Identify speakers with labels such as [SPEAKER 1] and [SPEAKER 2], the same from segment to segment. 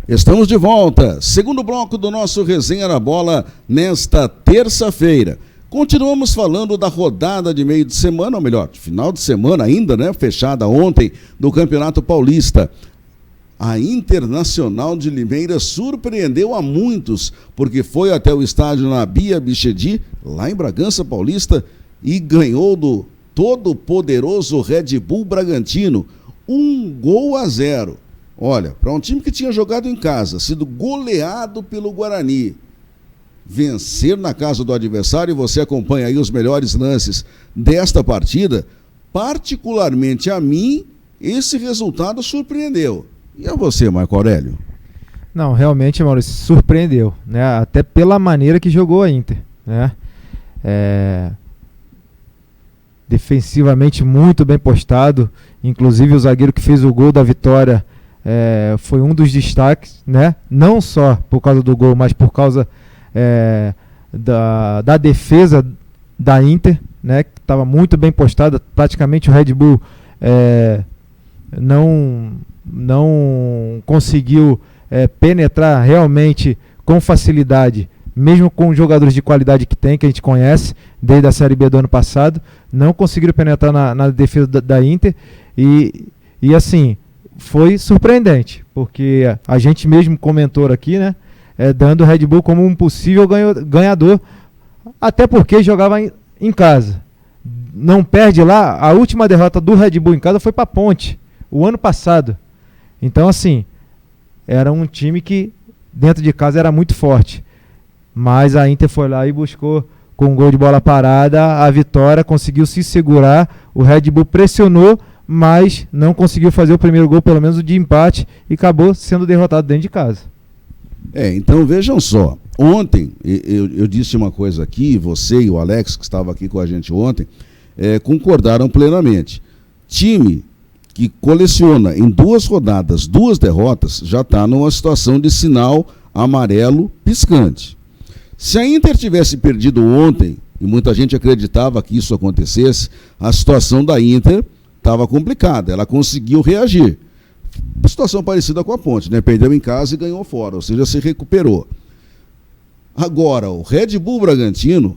[SPEAKER 1] Estamos de volta, segundo bloco do nosso Resenha na Bola, nesta terça-feira. Continuamos falando da rodada de meio de semana, ou melhor, final de semana ainda, né? Fechada ontem, do Campeonato Paulista. A Internacional de Limeira surpreendeu a muitos, porque foi até o estádio Nabia Bichedi, lá em Bragança Paulista, e ganhou do todo-poderoso Red Bull Bragantino, 1-0. Olha, para um time que tinha jogado em casa, sido goleado pelo Guarani, vencer na casa do adversário, e você acompanha aí os melhores lances desta partida, particularmente a mim, esse resultado surpreendeu. E a você, Marco Aurélio?
[SPEAKER 2] Não, realmente, Maurício, surpreendeu, né? Até pela maneira que jogou a Inter, né? Defensivamente muito bem postado, inclusive o zagueiro que fez o gol da vitória foi um dos destaques, né? Não só por causa do gol, mas por causa da defesa da Inter, né? Que estava muito bem postada, praticamente o Red Bull não conseguiu penetrar realmente com facilidade, mesmo com os jogadores de qualidade que tem, que a gente conhece desde a Série B do ano passado, não conseguiram penetrar na defesa da Inter e assim, foi surpreendente, porque a gente mesmo comentou aqui, né, dando o Red Bull como um possível ganhador, até porque jogava em casa. Não perde lá, a última derrota do Red Bull em casa foi para a Ponte, o ano passado. Então, assim, era um time que dentro de casa era muito forte. Mas a Inter foi lá e buscou, com um gol de bola parada, a vitória, conseguiu se segurar. O Red Bull pressionou, mas não conseguiu fazer o primeiro gol, pelo menos o de empate, e acabou sendo derrotado dentro de casa.
[SPEAKER 1] Então vejam só, ontem, eu disse uma coisa aqui, você e o Alex, que estava aqui com a gente ontem, concordaram plenamente. Time que coleciona em 2 rodadas 2 derrotas, já está numa situação de sinal amarelo piscante. Se a Inter tivesse perdido ontem, e muita gente acreditava que isso acontecesse, a situação da Inter estava complicada, ela conseguiu reagir. Situação parecida com a Ponte, né? Perdeu em casa e ganhou fora, ou seja, se recuperou. Agora, o Red Bull Bragantino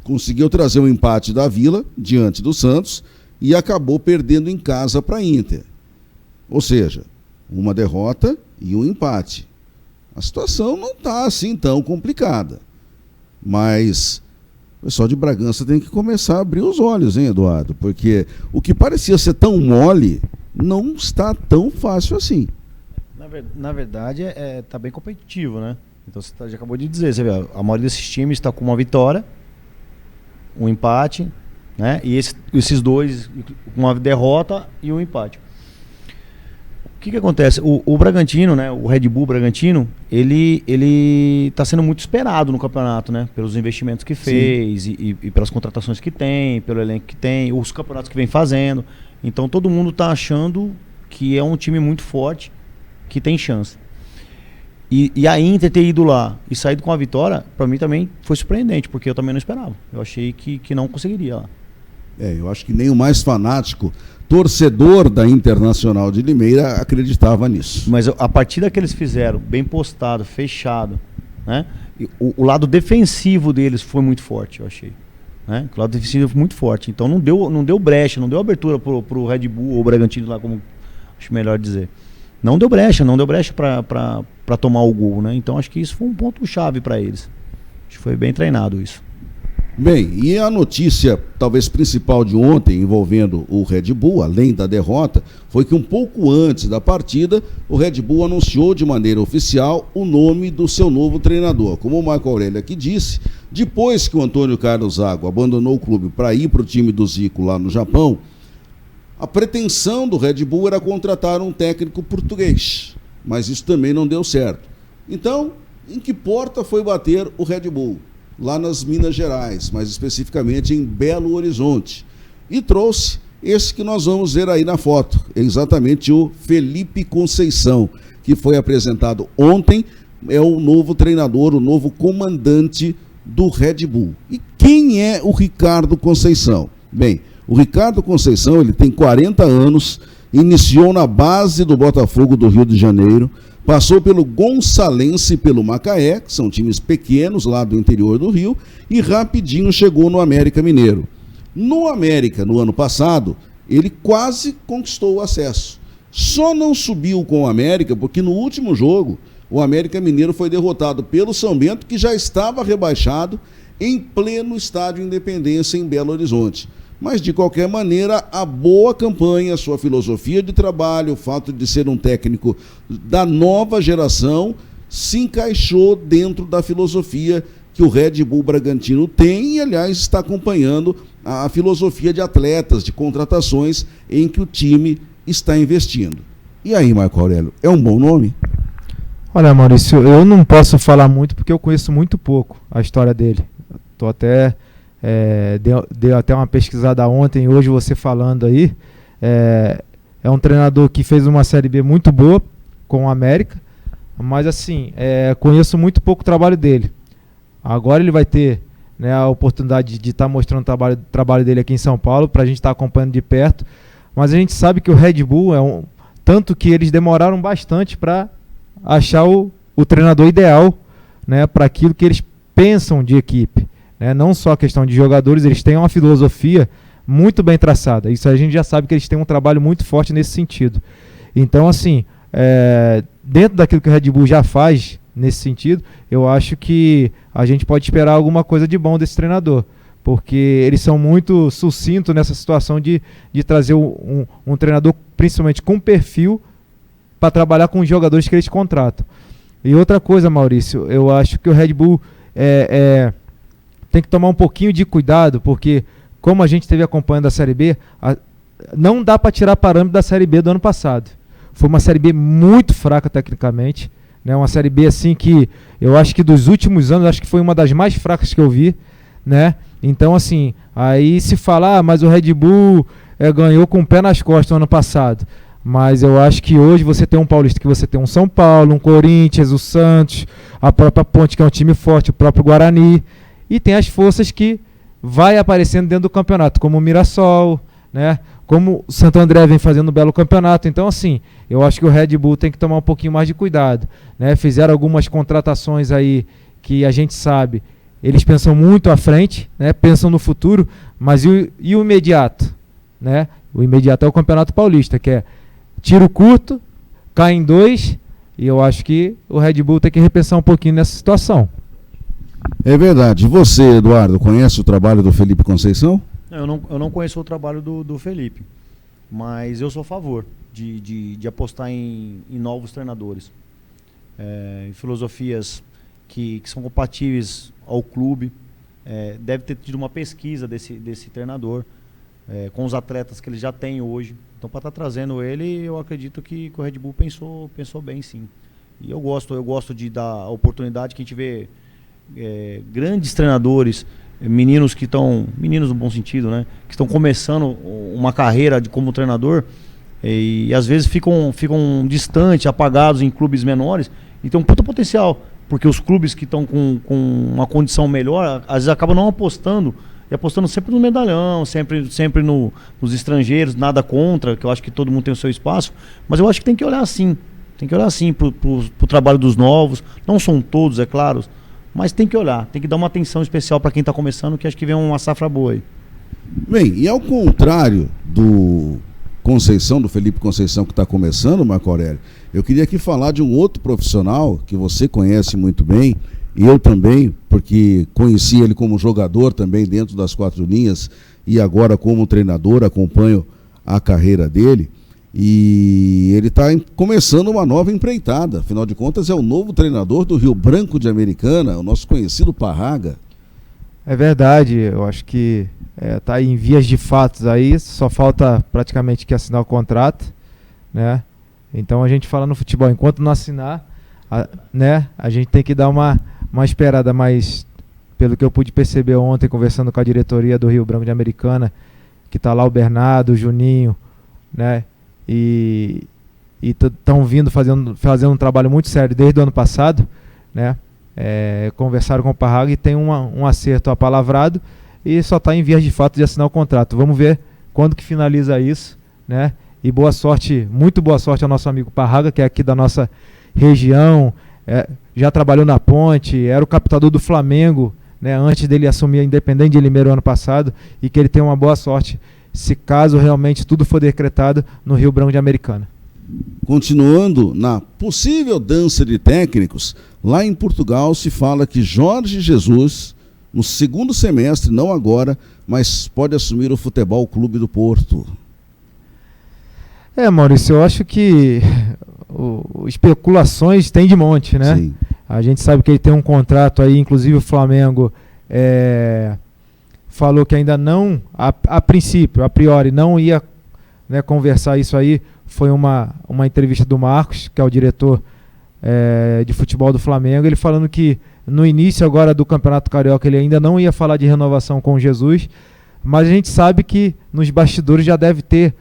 [SPEAKER 1] conseguiu trazer um empate da Vila diante do Santos e acabou perdendo em casa para a Inter. Ou seja, uma derrota e um empate. A situação não está assim tão complicada. Mas o pessoal de Bragança tem que começar a abrir os olhos, hein, Eduardo? Porque o que parecia ser tão mole não está tão fácil assim.
[SPEAKER 3] Na verdade, está bem competitivo, né? Então você já acabou de dizer, você vê, a maioria desses times está com uma vitória, um empate, né? E esses dois, uma derrota e um empate. O que acontece? O Bragantino, né? O Red Bull Bragantino, ele está sendo muito esperado no campeonato, né? Pelos investimentos que fez e pelas contratações que tem, pelo elenco que tem, os campeonatos que vem fazendo. Então todo mundo está achando que é um time muito forte, que tem chance. E a Inter ter ido lá e saído com a vitória, para mim também foi surpreendente, porque eu também não esperava. Eu achei que não conseguiria lá.
[SPEAKER 1] Eu acho que nem o mais fanático torcedor da Internacional de Limeira acreditava nisso.
[SPEAKER 3] Mas a partida que eles fizeram, bem postado, fechado, né? O lado defensivo deles foi muito forte, eu achei. Né? O lado defensivo foi muito forte. Então não deu brecha, não deu abertura pro Red Bull ou Bragantino lá, como acho melhor dizer. Não deu brecha para tomar o gol, né? Então acho que isso foi um ponto-chave para eles. Acho que foi bem treinado isso.
[SPEAKER 1] Bem, e a notícia talvez principal de ontem envolvendo o Red Bull, além da derrota, foi que um pouco antes da partida, o Red Bull anunciou de maneira oficial o nome do seu novo treinador. Como o Marco Aurélio aqui disse, depois que o Antônio Carlos Zago abandonou o clube para ir para o time do Zico lá no Japão, a pretensão do Red Bull era contratar um técnico português, mas isso também não deu certo. Então, em que porta foi bater o Red Bull? Lá nas Minas Gerais, mais especificamente em Belo Horizonte. E trouxe esse que nós vamos ver aí na foto, exatamente o Felipe Conceição, que foi apresentado ontem, é o novo treinador, o novo comandante do Red Bull. E quem é o Ricardo Conceição? Bem, o Ricardo Conceição, ele tem 40 anos, iniciou na base do Botafogo do Rio de Janeiro, Passou pelo Gonçalense e pelo Macaé, que são times pequenos lá do interior do Rio, e rapidinho chegou no América Mineiro. No América, no ano passado, ele quase conquistou o acesso. Só não subiu com o América porque no último jogo o América Mineiro foi derrotado pelo São Bento, que já estava rebaixado em pleno estádio Independência em Belo Horizonte. Mas, de qualquer maneira, a boa campanha, a sua filosofia de trabalho, o fato de ser um técnico da nova geração, se encaixou dentro da filosofia que o Red Bull Bragantino tem e, aliás, está acompanhando a filosofia de atletas, de contratações em que o time está investindo. E aí, Marco Aurélio, é um bom nome?
[SPEAKER 2] Olha, Maurício, eu não posso falar muito porque eu conheço muito pouco a história dele. Estou até... deu até uma pesquisada ontem, hoje você falando aí. É um treinador que fez uma Série B muito boa com o América, mas assim, conheço muito pouco o trabalho dele. Agora ele vai ter, né, a oportunidade de estar mostrando o trabalho dele aqui em São Paulo, para a gente estar acompanhando de perto, mas a gente sabe que o Red Bull tanto que eles demoraram bastante para achar o treinador ideal, né, para aquilo que eles pensam de equipe. Não só a questão de jogadores, eles têm uma filosofia muito bem traçada. Isso a gente já sabe que eles têm um trabalho muito forte nesse sentido. Então, assim, dentro daquilo que o Red Bull já faz nesse sentido, eu acho que a gente pode esperar alguma coisa de bom desse treinador, porque eles são muito sucintos nessa situação de trazer um treinador, principalmente com perfil, para trabalhar com os jogadores que eles contratam. E outra coisa, Maurício, eu acho que o Red Bull tem que tomar um pouquinho de cuidado, porque como a gente esteve acompanhando a Série B, não dá para tirar parâmetro da Série B do ano passado. Foi uma Série B muito fraca tecnicamente, né? Uma Série B assim que eu acho que dos últimos anos, acho que foi uma das mais fracas que eu vi, né? Então assim, aí se falar, mas o Red Bull ganhou com o pé nas costas no ano passado. Mas eu acho que hoje você tem um Paulista, que você tem um São Paulo, um Corinthians, o Santos, a própria Ponte, que é um time forte, o próprio Guarani, e tem as forças que vai aparecendo dentro do campeonato, como o Mirassol, né? Como o Santo André vem fazendo um belo campeonato. Então, assim, eu acho que o Red Bull tem que tomar um pouquinho mais de cuidado, né? Fizeram algumas contratações aí que a gente sabe, eles pensam muito à frente, né? Pensam no futuro, mas e o imediato, né? O imediato é o Campeonato Paulista, que é tiro curto, cai em 2, e eu acho que o Red Bull tem que repensar um pouquinho nessa situação.
[SPEAKER 1] É verdade. Você, Eduardo, conhece o trabalho do Felipe Conceição?
[SPEAKER 3] Eu não conheço o trabalho do Felipe, mas eu sou a favor de apostar em novos treinadores, em filosofias que são compatíveis ao clube. Deve ter tido uma pesquisa desse treinador com os atletas que ele já tem hoje. Então, para estar trazendo ele, eu acredito que o Red Bull pensou bem, sim. E eu gosto de dar a oportunidade que a gente vê grandes treinadores, meninos no bom sentido, né, que estão começando uma carreira como treinador e às vezes ficam distantes, apagados em clubes menores, e tem um puta potencial, porque os clubes que estão com uma condição melhor, às vezes acabam não apostando, e apostando sempre no medalhão, sempre nos estrangeiros, nada contra, que eu acho que todo mundo tem o seu espaço, mas eu acho que tem que olhar assim pro trabalho dos novos. Não são todos, é claro, mas tem que olhar, tem que dar uma atenção especial para quem está começando, que acho que vem uma safra boa aí.
[SPEAKER 1] Bem, e ao contrário do Conceição, do Felipe Conceição, que está começando, Marco Aurélio, eu queria aqui falar de um outro profissional que você conhece muito bem, e eu também, porque conheci ele como jogador também dentro das 4 linhas, e agora como treinador, acompanho a carreira dele. E ele está começando uma nova empreitada, afinal de contas é o novo treinador do Rio Branco de Americana, o nosso conhecido Parraga.
[SPEAKER 2] É verdade, eu acho que está em vias de fatos aí, só falta praticamente que assinar o contrato, né? Então a gente fala no futebol, enquanto não assinar, né, a gente tem que dar uma esperada, mas pelo que eu pude perceber ontem, conversando com a diretoria do Rio Branco de Americana, que está lá o Bernardo, o Juninho, né? E estão vindo fazendo um trabalho muito sério desde o ano passado, né? Conversaram com o Parraga e tem um acerto apalavrado e só está em vias de fato de assinar o contrato. Vamos ver quando que finaliza isso, né? E boa sorte, muito boa sorte ao nosso amigo Parraga, que é aqui da nossa região, já trabalhou na Ponte, era o captador do Flamengo, né, antes dele assumir a Independente de Limeira ano passado, e que ele tenha uma boa sorte, se caso realmente tudo for decretado no Rio Branco de Americana.
[SPEAKER 1] Continuando na possível dança de técnicos, lá em Portugal se fala que Jorge Jesus, no segundo semestre, não agora, mas pode assumir o Futebol Clube do Porto.
[SPEAKER 2] Maurício, eu acho que especulações tem de monte, né?
[SPEAKER 1] Sim.
[SPEAKER 2] A gente sabe que ele tem um contrato aí, inclusive o Flamengo falou que ainda não, a princípio, a priori, não ia, né, conversar isso aí. Foi uma entrevista do Marcos, que é o diretor de futebol do Flamengo, ele falando que no início agora do Campeonato Carioca ele ainda não ia falar de renovação com o Jesus, mas a gente sabe que nos bastidores já deve ter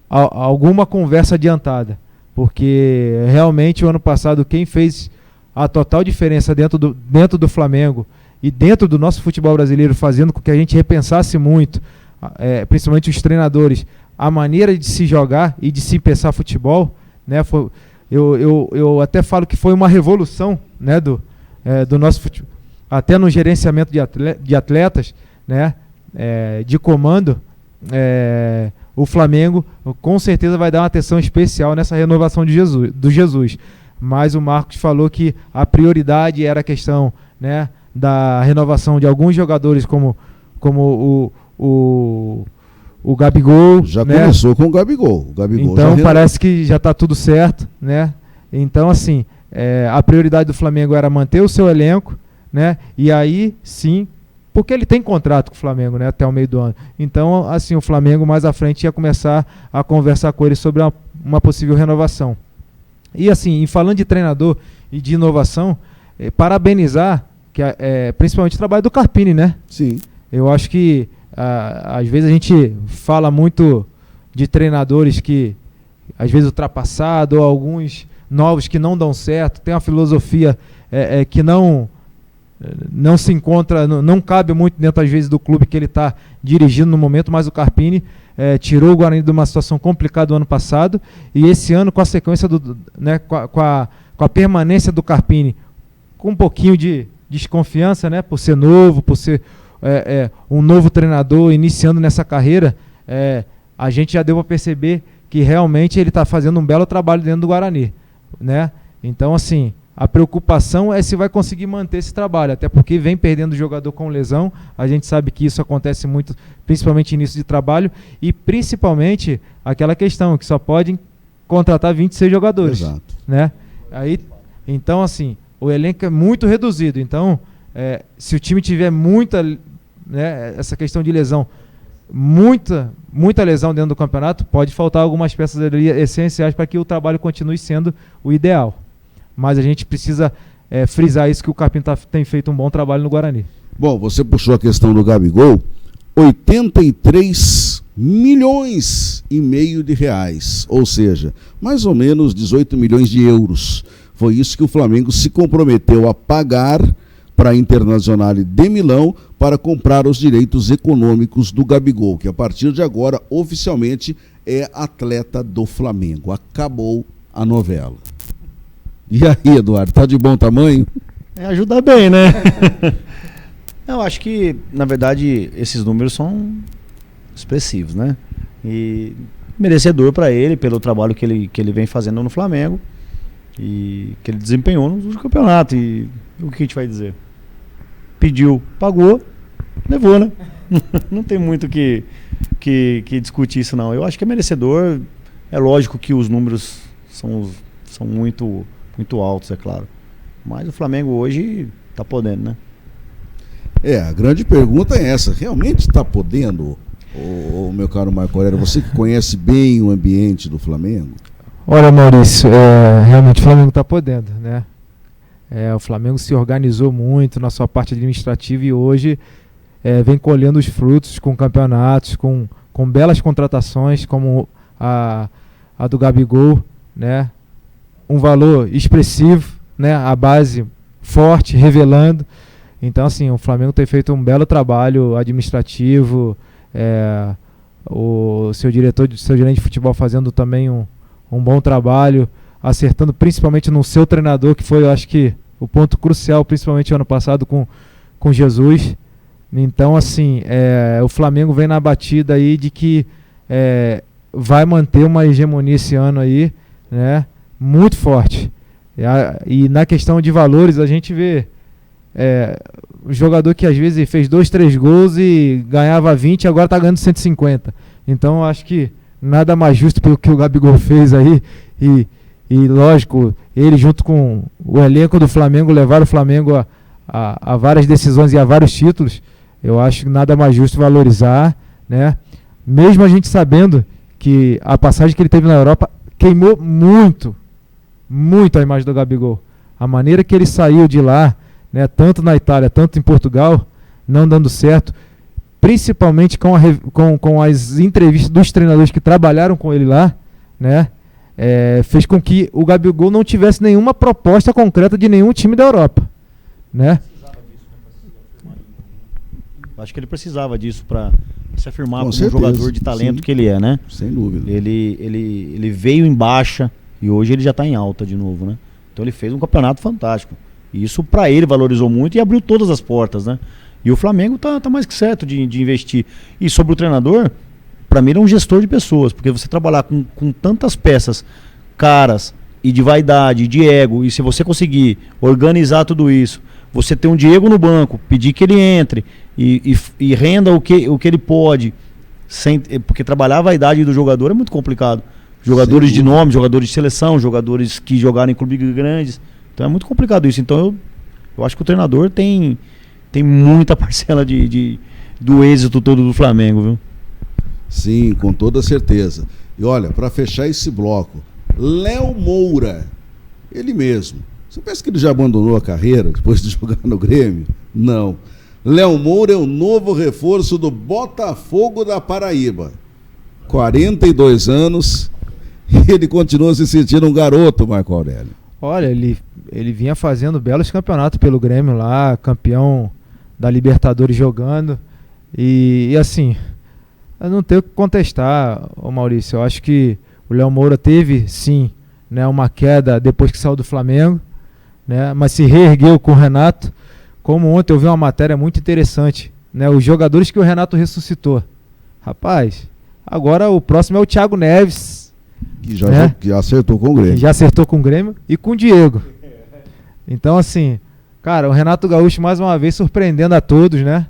[SPEAKER 2] alguma conversa adiantada, porque realmente o ano passado quem fez a total diferença dentro do Flamengo e dentro do nosso futebol brasileiro, fazendo com que a gente repensasse muito, principalmente os treinadores, a maneira de se jogar e de se pensar futebol, né? Eu até falo que foi uma revolução, né, do nosso futebol, até no gerenciamento de atletas, né, de comando. O Flamengo com certeza vai dar uma atenção especial nessa renovação do Jesus. Mas o Marcos falou que a prioridade era a questão, né, da renovação de alguns jogadores como o Gabigol.
[SPEAKER 1] Já,
[SPEAKER 2] né?
[SPEAKER 1] Começou com o Gabigol.
[SPEAKER 2] Então parece que já está tudo certo, né? Então, assim, a prioridade do Flamengo era manter o seu elenco, né? E aí, sim, porque ele tem contrato com o Flamengo, né, até o meio do ano. Então, assim, o Flamengo mais à frente ia começar a conversar com ele sobre uma possível renovação. E assim, falando de treinador e de inovação, parabenizar principalmente o trabalho do Carpini, né?
[SPEAKER 1] Sim.
[SPEAKER 2] Eu acho que às vezes a gente fala muito de treinadores que às vezes ultrapassados, ou alguns novos que não dão certo, tem uma filosofia que não se encontra, não cabe muito dentro às vezes do clube que ele está dirigindo no momento, mas o Carpini tirou o Guarani de uma situação complicada do ano passado, e esse ano com a sequência né, com a permanência do Carpini, com um pouquinho de desconfiança, né, por ser novo, por ser um novo treinador iniciando nessa carreira, a gente já deu para perceber que realmente ele está fazendo um belo trabalho dentro do Guarani, né? Então, assim, a preocupação é se vai conseguir manter esse trabalho, até porque vem perdendo o jogador com lesão. A gente sabe que isso acontece muito, principalmente no início de trabalho, e principalmente aquela questão que só pode contratar 26 jogadores.
[SPEAKER 1] Exato.
[SPEAKER 2] Né? Então, assim, o elenco é muito reduzido. Então, se o time tiver muita, né, essa questão de lesão, muita lesão dentro do campeonato, pode faltar algumas peças ali essenciais para que o trabalho continue sendo o ideal. Mas a gente precisa frisar isso, que o Carpini tem feito um bom trabalho no Guarani.
[SPEAKER 1] Bom, você puxou a questão do Gabigol, 83 milhões e meio de reais, ou seja, mais ou menos 18 milhões de euros. Foi isso que o Flamengo se comprometeu a pagar para a Internazionale de Milão para comprar os direitos econômicos do Gabigol, que a partir de agora oficialmente é atleta do Flamengo. Acabou a novela. E aí, Eduardo, tá de bom tamanho?
[SPEAKER 3] Ajuda bem, né? Eu acho que, na verdade, esses números são expressivos, né? E merecedor para ele, pelo trabalho que ele vem fazendo no Flamengo e que ele desempenhou no campeonato. E o que a gente vai dizer? Pediu, pagou, levou, né? Não tem muito que discutir isso, não. Eu acho que é merecedor. É lógico que os números são muito altos, é claro. Mas o Flamengo hoje está podendo, né?
[SPEAKER 1] A grande pergunta é essa. Realmente está podendo, meu caro Marco Aurélio? Você que conhece bem o ambiente do Flamengo?
[SPEAKER 2] Olha, Maurício, realmente o Flamengo está podendo, né? O Flamengo se organizou muito na sua parte administrativa e hoje vem colhendo os frutos com campeonatos, com belas contratações, como a do Gabigol, né? Um valor expressivo, né? A base forte, revelando. Então, assim, o Flamengo tem feito um belo trabalho administrativo, o seu gerente de futebol fazendo também um bom trabalho, acertando principalmente no seu treinador, que foi, eu acho que, o ponto crucial, principalmente ano passado com Jesus. Então, assim, o Flamengo vem na batida aí de que vai manter uma hegemonia esse ano aí, né, muito forte. E na questão de valores, a gente vê o jogador que às vezes fez 2, 3 gols e ganhava 20 e agora está ganhando 150. Então, eu acho que nada mais justo pelo que o Gabigol fez aí. E lógico, ele junto com o elenco do Flamengo levaram o Flamengo a várias decisões e a vários títulos. Eu acho que nada mais justo valorizar, né? Mesmo a gente sabendo que a passagem que ele teve na Europa queimou muito a imagem do Gabigol. A maneira que ele saiu de lá, né, tanto na Itália, tanto em Portugal, não dando certo, principalmente com as entrevistas dos treinadores que trabalharam com ele lá, né? Fez com que o Gabigol não tivesse nenhuma proposta concreta de nenhum time da Europa, né?
[SPEAKER 3] Acho que ele precisava disso para se afirmar
[SPEAKER 1] Com
[SPEAKER 3] como
[SPEAKER 1] certeza,
[SPEAKER 3] um jogador de talento, sim, que ele é, né?
[SPEAKER 1] Sem dúvida.
[SPEAKER 3] Ele veio em baixa e hoje ele já está em alta de novo, né? Então ele fez um campeonato fantástico. E isso para ele valorizou muito e abriu todas as portas, né? E o Flamengo tá mais que certo de investir. E sobre o treinador, para mim ele é um gestor de pessoas, porque você trabalhar com tantas peças caras e de vaidade, de ego, e se você conseguir organizar tudo isso, você ter um Diego no banco, pedir que ele entre e renda o que ele pode, porque trabalhar a vaidade do jogador é muito complicado. Jogadores de nome, jogadores de seleção, jogadores que jogaram em clubes grandes, então é muito complicado isso. Então eu acho que o treinador tem muita parcela do êxito todo do Flamengo, viu?
[SPEAKER 1] Sim, com toda certeza. E olha, para fechar esse bloco, Léo Moura, ele mesmo. Você pensa que ele já abandonou a carreira depois de jogar no Grêmio? Não. Léo Moura é o novo reforço do Botafogo da Paraíba. 42 anos e ele continua se sentindo um garoto, Marco Aurélio.
[SPEAKER 2] Olha, ele vinha fazendo belos campeonatos pelo Grêmio lá, campeão da Libertadores jogando. E assim, eu não tenho o que contestar, Maurício. Eu acho que o Léo Moura teve, sim, né, uma queda depois que saiu do Flamengo, né, mas se reergueu com o Renato. Como ontem eu vi uma matéria muito interessante, né, os jogadores que o Renato ressuscitou. Rapaz, agora o próximo é o Thiago Neves,
[SPEAKER 1] que já acertou com o Grêmio.
[SPEAKER 2] Já acertou com o Grêmio e com o Diego. Então, assim, cara, o Renato Gaúcho mais uma vez surpreendendo a todos, né?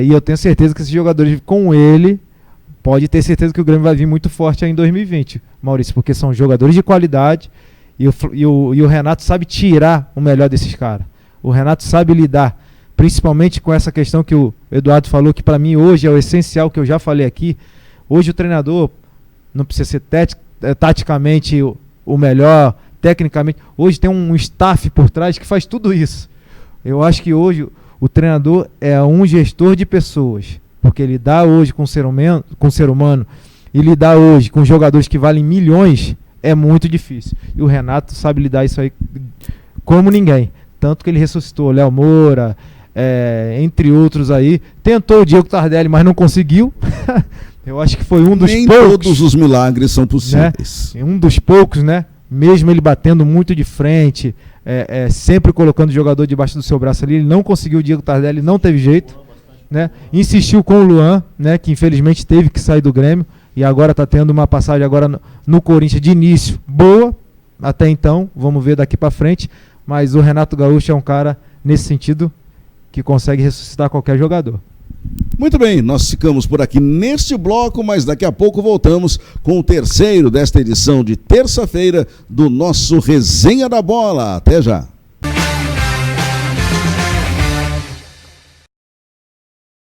[SPEAKER 2] E eu tenho certeza que esses jogadores com ele, pode ter certeza que o Grêmio vai vir muito forte aí em 2020, Maurício, porque são jogadores de qualidade e o Renato sabe tirar o melhor desses caras. O Renato sabe lidar, principalmente com essa questão que o Eduardo falou, que para mim hoje é o essencial, que eu já falei aqui. Hoje o treinador não precisa ser taticamente o melhor, tecnicamente. Hoje tem um staff por trás que faz tudo isso. Eu acho que hoje o treinador é um gestor de pessoas, porque lidar hoje com o ser humano e lidar hoje com jogadores que valem milhões é muito difícil. E o Renato sabe lidar isso aí como ninguém. Tanto que ele ressuscitou o Léo Moura, entre outros aí. Tentou o Diego Tardelli, mas não conseguiu. Eu acho que foi um dos poucos. Nem
[SPEAKER 1] todos os milagres são possíveis.
[SPEAKER 2] Né? Um dos poucos, né? Mesmo ele batendo muito de frente, sempre colocando o jogador debaixo do seu braço ali, ele não conseguiu o Diego Tardelli, não teve jeito. Né? Insistiu com o Luan, né? Que infelizmente teve que sair do Grêmio. E agora está tendo uma passagem agora no Corinthians de início boa. Até então, vamos ver daqui para frente. Mas o Renato Gaúcho é um cara, nesse sentido, que consegue ressuscitar qualquer jogador.
[SPEAKER 1] Muito bem, nós ficamos por aqui neste bloco, mas daqui a pouco voltamos com o terceiro desta edição de terça-feira do nosso Resenha da Bola. Até já!